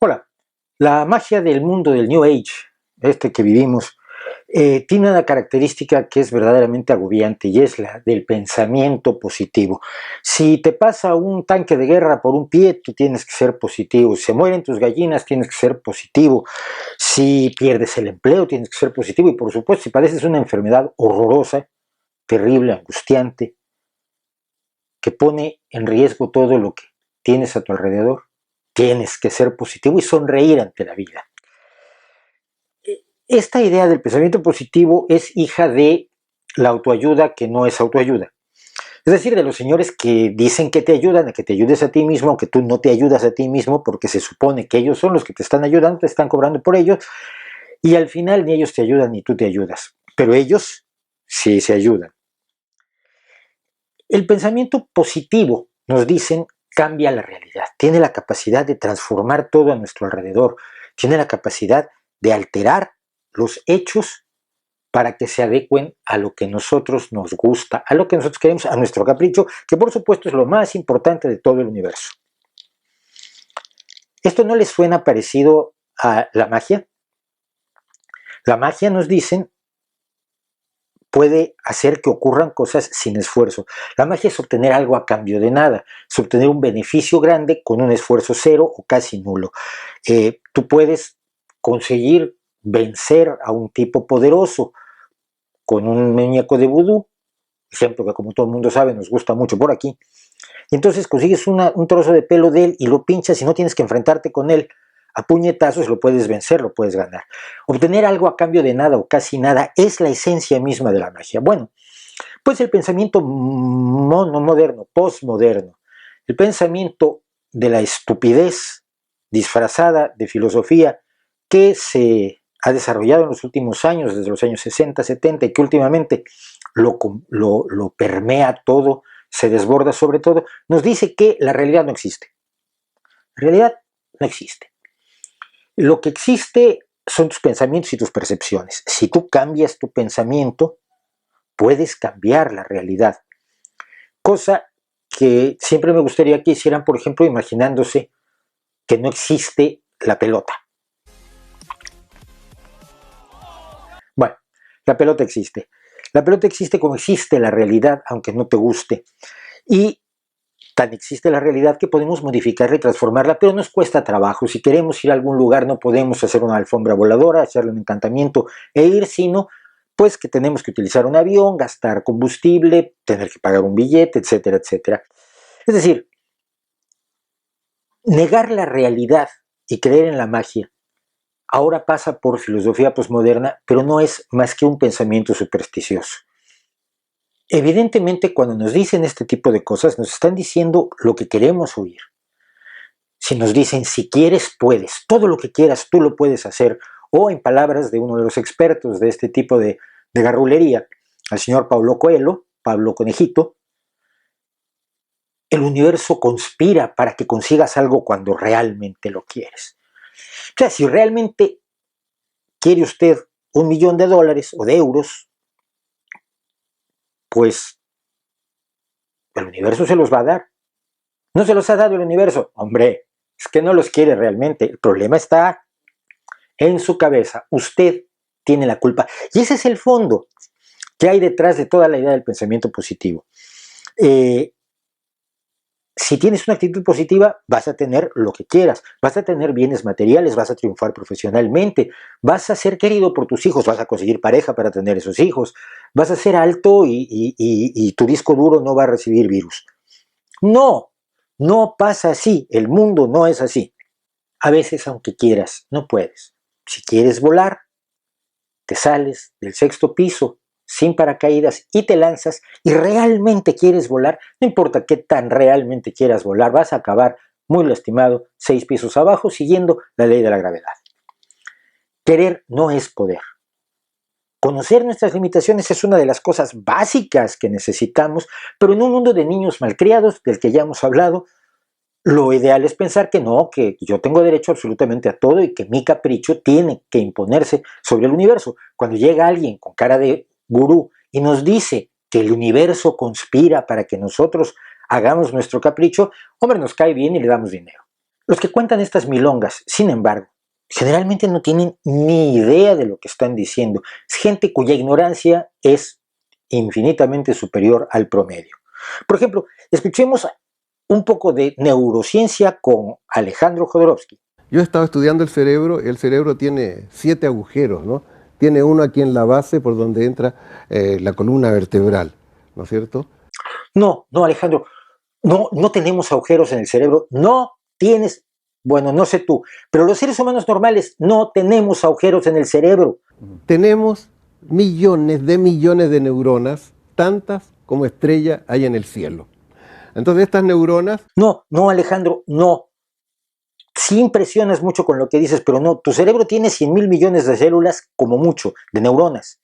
Hola, la magia del mundo del New Age, este que vivimos, tiene una característica que es verdaderamente agobiante y es la del pensamiento positivo. Si te pasa un tanque de guerra por un pie, tú tienes que ser positivo. Si se mueren tus gallinas, tienes que ser positivo. Si pierdes el empleo, tienes que ser positivo. Y por supuesto, si padeces una enfermedad horrorosa, terrible, angustiante, que pone en riesgo todo lo que tienes a tu alrededor, tienes que ser positivo y sonreír ante la vida. Esta idea del pensamiento positivo es hija de la autoayuda que no es autoayuda. Es decir, de los señores que dicen que te ayudan a que te ayudes a ti mismo, aunque tú no te ayudas a ti mismo porque se supone que ellos son los que te están ayudando, te están cobrando por ellos, y al final ni ellos te ayudan ni tú te ayudas. Pero ellos sí se ayudan. El pensamiento positivo, nos dicen, cambia la realidad. Tiene la capacidad de transformar todo a nuestro alrededor. Tiene la capacidad de alterar los hechos para que se adecuen a lo que nosotros nos gusta, a lo que nosotros queremos, a nuestro capricho, que por supuesto es lo más importante de todo el universo. ¿Esto no les suena parecido a la magia? La magia, nos dicen, puede hacer que ocurran cosas sin esfuerzo. La magia es obtener algo a cambio de nada, es obtener un beneficio grande con un esfuerzo cero o casi nulo. Tú puedes conseguir vencer a un tipo poderoso con un muñeco de vudú, ejemplo que como todo el mundo sabe nos gusta mucho por aquí, y entonces consigues un trozo de pelo de él y lo pinchas y no tienes que enfrentarte con él a puñetazos, lo puedes vencer, lo puedes ganar. Obtener algo a cambio de nada o casi nada es la esencia misma de la magia. Bueno, pues el pensamiento moderno, postmoderno, el pensamiento de la estupidez disfrazada de filosofía que se ha desarrollado en los últimos años, desde los años 60, 70, y que últimamente lo permea todo, se desborda sobre todo, nos dice que la realidad no existe. La realidad no existe. Lo que existe son tus pensamientos y tus percepciones. Si tú cambias tu pensamiento, puedes cambiar la realidad. Cosa que siempre me gustaría que hicieran, por ejemplo, imaginándose que no existe la pelota. Bueno, la pelota existe. La pelota existe como existe la realidad, aunque no te guste. Y tan existe la realidad que podemos modificarla y transformarla, pero nos cuesta trabajo. Si queremos ir a algún lugar no podemos hacer una alfombra voladora, hacerle un encantamiento e ir, sino pues que tenemos que utilizar un avión, gastar combustible, tener que pagar un billete, etcétera, etcétera. Es decir, negar la realidad y creer en la magia ahora pasa por filosofía posmoderna, pero no es más que un pensamiento supersticioso. Evidentemente, cuando nos dicen este tipo de cosas, nos están diciendo lo que queremos oír. Si nos dicen, si quieres, puedes, todo lo que quieras, tú lo puedes hacer, o en palabras de uno de los expertos de este tipo de garrulería, al señor Pablo Coelho, Pablo Conejito, el universo conspira para que consigas algo cuando realmente lo quieres. O sea, si realmente quiere usted $1.000.000 o de euros, pues el universo se los va a dar. No se los ha dado el universo. Hombre, es que no los quiere realmente. El problema está en su cabeza. Usted tiene la culpa. Y ese es el fondo que hay detrás de toda la idea del pensamiento positivo. Si tienes una actitud positiva, vas a tener lo que quieras, vas a tener bienes materiales, vas a triunfar profesionalmente, vas a ser querido por tus hijos, vas a conseguir pareja para tener esos hijos, vas a ser alto y tu disco duro no va a recibir virus. No, no pasa así, el mundo no es así. A veces, aunque quieras, no puedes. Si quieres volar, te sales del 6º piso sin paracaídas y te lanzas y realmente quieres volar, no importa qué tan realmente quieras volar, vas a acabar muy lastimado 6 pisos abajo siguiendo la ley de la gravedad. Querer no es poder. Conocer nuestras limitaciones es una de las cosas básicas que necesitamos, pero en un mundo de niños malcriados, del que ya hemos hablado, lo ideal es pensar que no, que yo tengo derecho absolutamente a todo y que mi capricho tiene que imponerse sobre el universo. Cuando llega alguien con cara de gurú y nos dice que el universo conspira para que nosotros hagamos nuestro capricho, hombre, nos cae bien y le damos dinero. Los que cuentan estas milongas, sin embargo, generalmente no tienen ni idea de lo que están diciendo. Es gente cuya ignorancia es infinitamente superior al promedio. Por ejemplo, escuchemos un poco de neurociencia con Alejandro Jodorowsky. Yo he estado estudiando el cerebro tiene 7 agujeros, ¿no? Tiene uno aquí en la base por donde entra la columna vertebral, ¿no es cierto? No, Alejandro, no tenemos agujeros en el cerebro, no tienes, bueno, no sé tú, pero los seres humanos normales no tenemos agujeros en el cerebro. Tenemos millones de neuronas, tantas como estrellas hay en el cielo. Entonces estas neuronas... No, Alejandro, no. Sí impresionas mucho con lo que dices, pero no, tu cerebro tiene 100.000 millones de células, como mucho, de neuronas.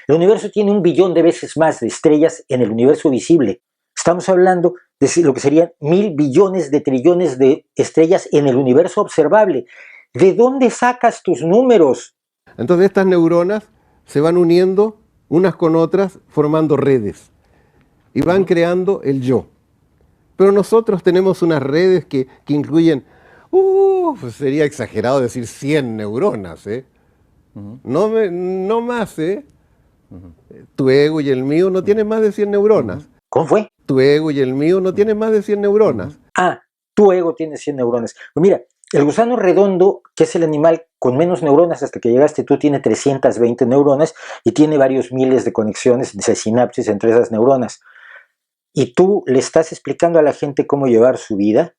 El universo tiene 1 billón de veces más de estrellas en el universo visible. Estamos hablando de lo que serían 1.000 billones de trillones de estrellas en el universo observable. ¿De dónde sacas tus números? Entonces estas neuronas se van uniendo unas con otras formando redes y van creando el yo. Pero nosotros tenemos unas redes que incluyen, pues sería exagerado decir 100 neuronas, ¿eh? No más, ¿eh? Tu ego y el mío no tienen más de 100 neuronas. ¿Cómo fue? Tu ego y el mío no tienen más de 100 neuronas. Ah, tu ego tiene 100 neuronas. Pues mira, el gusano redondo, que es el animal con menos neuronas hasta que llegaste tú, tiene 320 neuronas y tiene varios miles de conexiones, de sinapsis entre esas neuronas. ¿Y tú le estás explicando a la gente cómo llevar su vida?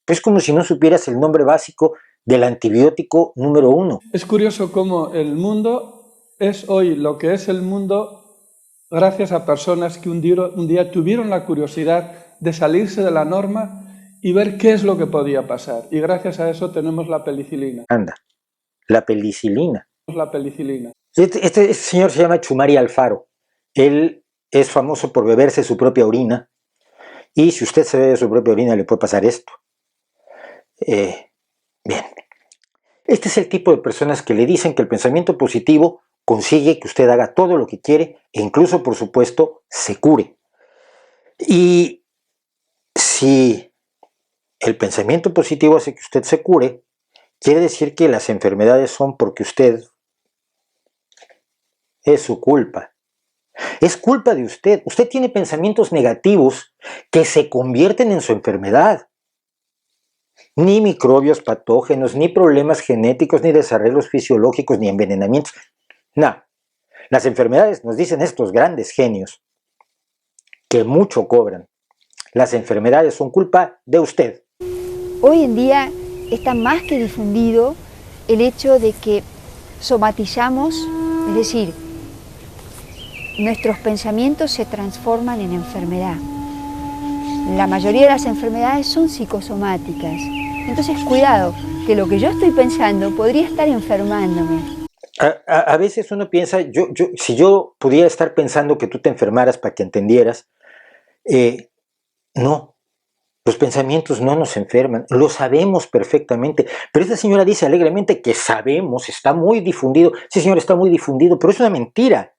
Es como si no supieras el nombre básico del antibiótico número 1. Es curioso cómo el mundo es hoy lo que es el mundo gracias a personas que un día tuvieron la curiosidad de salirse de la norma y ver qué es lo que podía pasar. Y gracias a eso tenemos la penicilina. Anda, la penicilina. La penicilina. Este señor se llama Chumari Alfaro. Él es famoso por beberse su propia orina. Y si usted se bebe su propia orina, le puede pasar esto. Bien. Este es el tipo de personas que le dicen que el pensamiento positivo consigue que usted haga todo lo que quiere e incluso, por supuesto, se cure. Y si el pensamiento positivo hace que usted se cure, quiere decir que las enfermedades son porque usted es su culpa. Es culpa de usted. Usted tiene pensamientos negativos que se convierten en su enfermedad. Ni microbios patógenos, ni problemas genéticos, ni desarrollos fisiológicos, ni envenenamientos. No. Las enfermedades, nos dicen estos grandes genios, que mucho cobran. Las enfermedades son culpa de usted. Hoy en día está más que difundido el hecho de que somatizamos, es decir, nuestros pensamientos se transforman en enfermedad. La mayoría de las enfermedades son psicosomáticas. Entonces, cuidado, que lo que yo estoy pensando podría estar enfermándome. A veces uno piensa, si yo pudiera estar pensando que tú te enfermaras para que entendieras, no, los pensamientos no nos enferman, lo sabemos perfectamente, pero esta señora dice alegremente que sabemos, está muy difundido, sí señor, está muy difundido, pero es una mentira,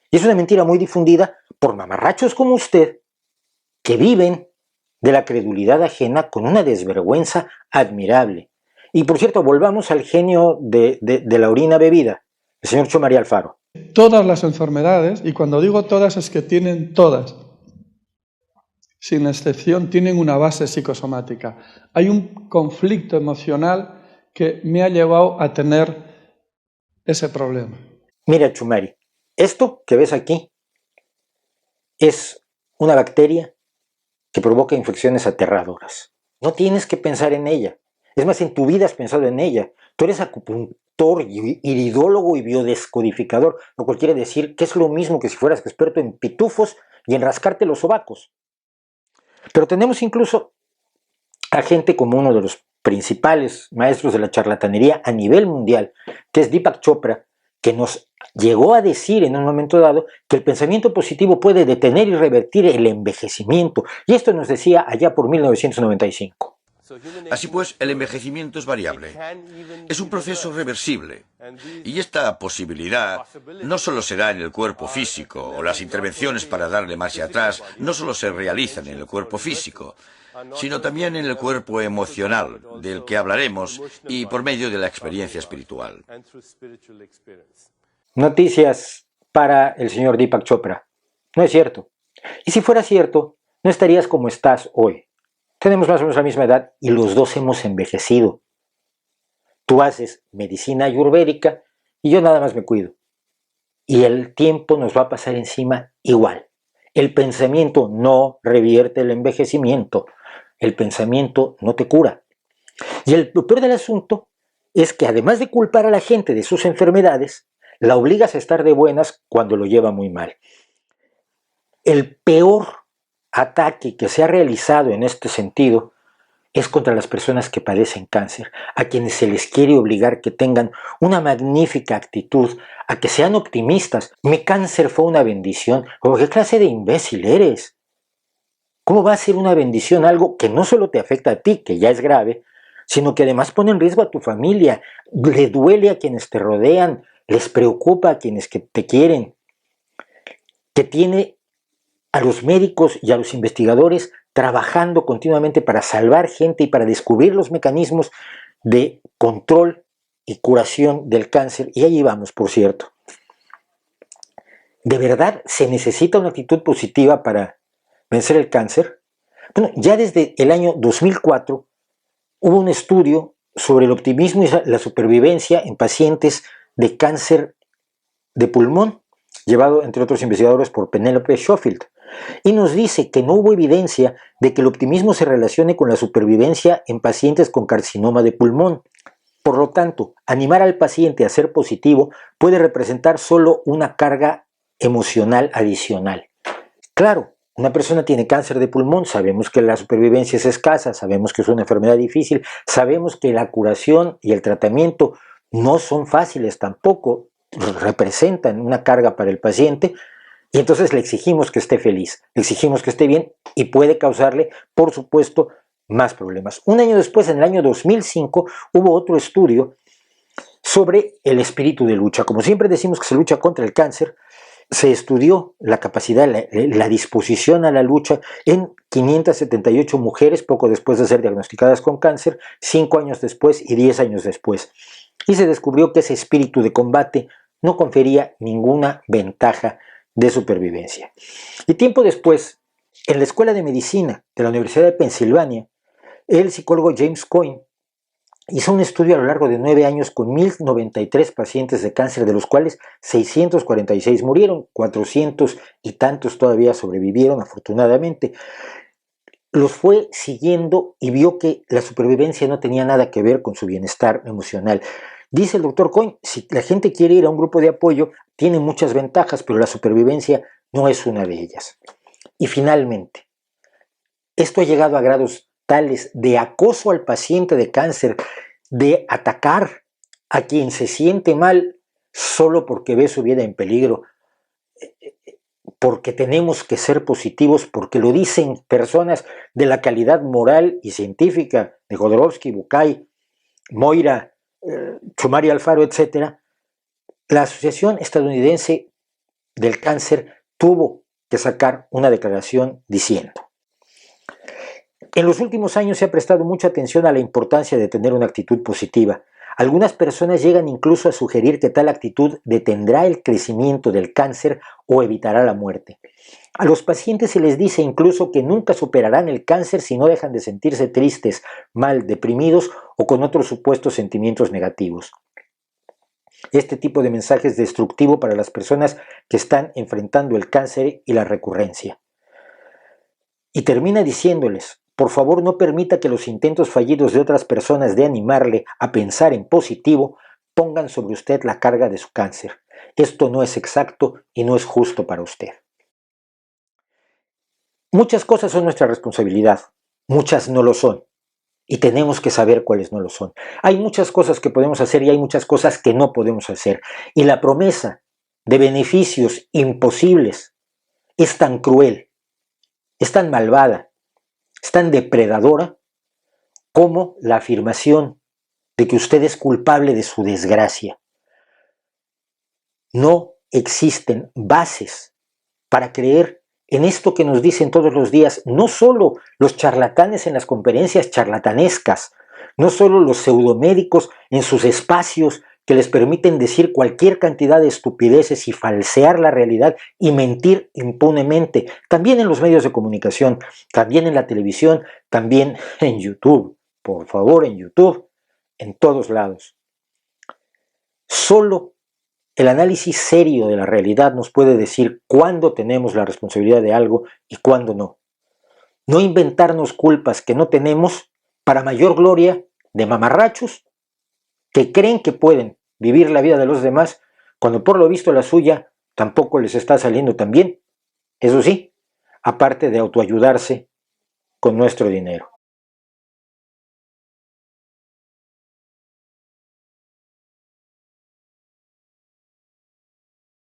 y es una mentira muy difundida por mamarrachos como usted, que viven de la credulidad ajena con una desvergüenza admirable. Y por cierto, volvamos al genio de la orina bebida, el señor Chumari Alfaro. Todas las enfermedades, y cuando digo todas es que tienen todas, sin excepción, tienen una base psicosomática. Hay un conflicto emocional que me ha llevado a tener ese problema. Mira, Chumari, esto que ves aquí es una bacteria que provoca infecciones aterradoras. No tienes que pensar en ella. Es más, en tu vida has pensado en ella. Tú eres acupuntor, iridólogo y biodescodificador, lo cual quiere decir que es lo mismo que si fueras experto en pitufos y en rascarte los sobacos. Pero tenemos incluso a gente como uno de los principales maestros de la charlatanería a nivel mundial, que es Deepak Chopra, que nos llegó a decir en un momento dado que el pensamiento positivo puede detener y revertir el envejecimiento. Y esto nos decía allá por 1995. Así pues, el envejecimiento es variable. Es un proceso reversible. Y esta posibilidad no solo se da en el cuerpo físico, o las intervenciones para darle marcha atrás no solo se realizan en el cuerpo físico, sino también en el cuerpo emocional, del que hablaremos, y por medio de la experiencia espiritual. Noticias para el señor Deepak Chopra. No es cierto. Y si fuera cierto, no estarías como estás hoy. Tenemos más o menos la misma edad y los dos hemos envejecido. Tú haces medicina ayurvédica y yo nada más me cuido. Y el tiempo nos va a pasar encima igual. El pensamiento no revierte el envejecimiento. El pensamiento no te cura. Y lo peor del asunto es que además de culpar a la gente de sus enfermedades, la obligas a estar de buenas cuando lo lleva muy mal. El peor ataque que se ha realizado en este sentido es contra las personas que padecen cáncer, a quienes se les quiere obligar que tengan una magnífica actitud, a que sean optimistas. Mi cáncer fue una bendición. ¿Qué clase de imbécil eres? ¿Cómo va a ser una bendición algo que no solo te afecta a ti, que ya es grave, sino que además pone en riesgo a tu familia, le duele a quienes te rodean, les preocupa a quienes que te quieren, que tiene a los médicos y a los investigadores trabajando continuamente para salvar gente y para descubrir los mecanismos de control y curación del cáncer? Y ahí vamos, por cierto. ¿De verdad se necesita una actitud positiva para vencer el cáncer? Bueno, ya desde el año 2004 hubo un estudio sobre el optimismo y la supervivencia en pacientes de cáncer de pulmón, llevado entre otros investigadores por Penelope Schofield, y nos dice que no hubo evidencia de que el optimismo se relacione con la supervivencia en pacientes con carcinoma de pulmón. Por lo tanto, animar al paciente a ser positivo puede representar solo una carga emocional adicional. Claro, una persona tiene cáncer de pulmón, sabemos que la supervivencia es escasa, sabemos que es una enfermedad difícil, sabemos que la curación y el tratamiento no son fáciles tampoco, representan una carga para el paciente, y entonces le exigimos que esté feliz, le exigimos que esté bien y puede causarle, por supuesto, más problemas. Un año después, en el año 2005, hubo otro estudio sobre el espíritu de lucha. Como siempre decimos que se lucha contra el cáncer, se estudió la capacidad, la disposición a la lucha en 578 mujeres poco después de ser diagnosticadas con cáncer, 5 años después y 10 años después. Y se descubrió que ese espíritu de combate no confería ninguna ventaja de supervivencia. Y tiempo después, en la Escuela de Medicina de la Universidad de Pensilvania, el psicólogo James Coyne hizo un estudio a lo largo de 9 años con 1.093 pacientes de cáncer, de los cuales 646 murieron, 400 y tantos todavía sobrevivieron, afortunadamente. Los fue siguiendo y vio que la supervivencia no tenía nada que ver con su bienestar emocional. Dice el doctor Coyne, si la gente quiere ir a un grupo de apoyo, tiene muchas ventajas, pero la supervivencia no es una de ellas. Y finalmente, esto ha llegado a grados tales de acoso al paciente de cáncer, de atacar a quien se siente mal solo porque ve su vida en peligro, porque tenemos que ser positivos, porque lo dicen personas de la calidad moral y científica de Jodorowsky, Bucay, Moira, Chumari Alfaro, etc. La Asociación Estadounidense del Cáncer tuvo que sacar una declaración diciendo: en los últimos años se ha prestado mucha atención a la importancia de tener una actitud positiva. Algunas personas llegan incluso a sugerir que tal actitud detendrá el crecimiento del cáncer o evitará la muerte. A los pacientes se les dice incluso que nunca superarán el cáncer si no dejan de sentirse tristes, mal, deprimidos o con otros supuestos sentimientos negativos. Este tipo de mensaje es destructivo para las personas que están enfrentando el cáncer y la recurrencia. Y termina diciéndoles: por favor, no permita que los intentos fallidos de otras personas de animarle a pensar en positivo pongan sobre usted la carga de su cáncer. Esto no es exacto y no es justo para usted. Muchas cosas son nuestra responsabilidad, muchas no lo son. Y tenemos que saber cuáles no lo son. Hay muchas cosas que podemos hacer y hay muchas cosas que no podemos hacer. Y la promesa de beneficios imposibles es tan cruel, es tan malvada, es tan depredadora como la afirmación de que usted es culpable de su desgracia. No existen bases para creer en esto que nos dicen todos los días, no solo los charlatanes en las conferencias charlatanescas, no solo los pseudomédicos en sus espacios que les permiten decir cualquier cantidad de estupideces y falsear la realidad y mentir impunemente, también en los medios de comunicación, también en la televisión, también en YouTube, por favor, en YouTube, en todos lados. Solo el análisis serio de la realidad nos puede decir cuándo tenemos la responsabilidad de algo y cuándo no. No inventarnos culpas que no tenemos para mayor gloria de mamarrachos que creen que pueden vivir la vida de los demás cuando por lo visto la suya tampoco les está saliendo tan bien. Eso sí, aparte de autoayudarse con nuestro dinero.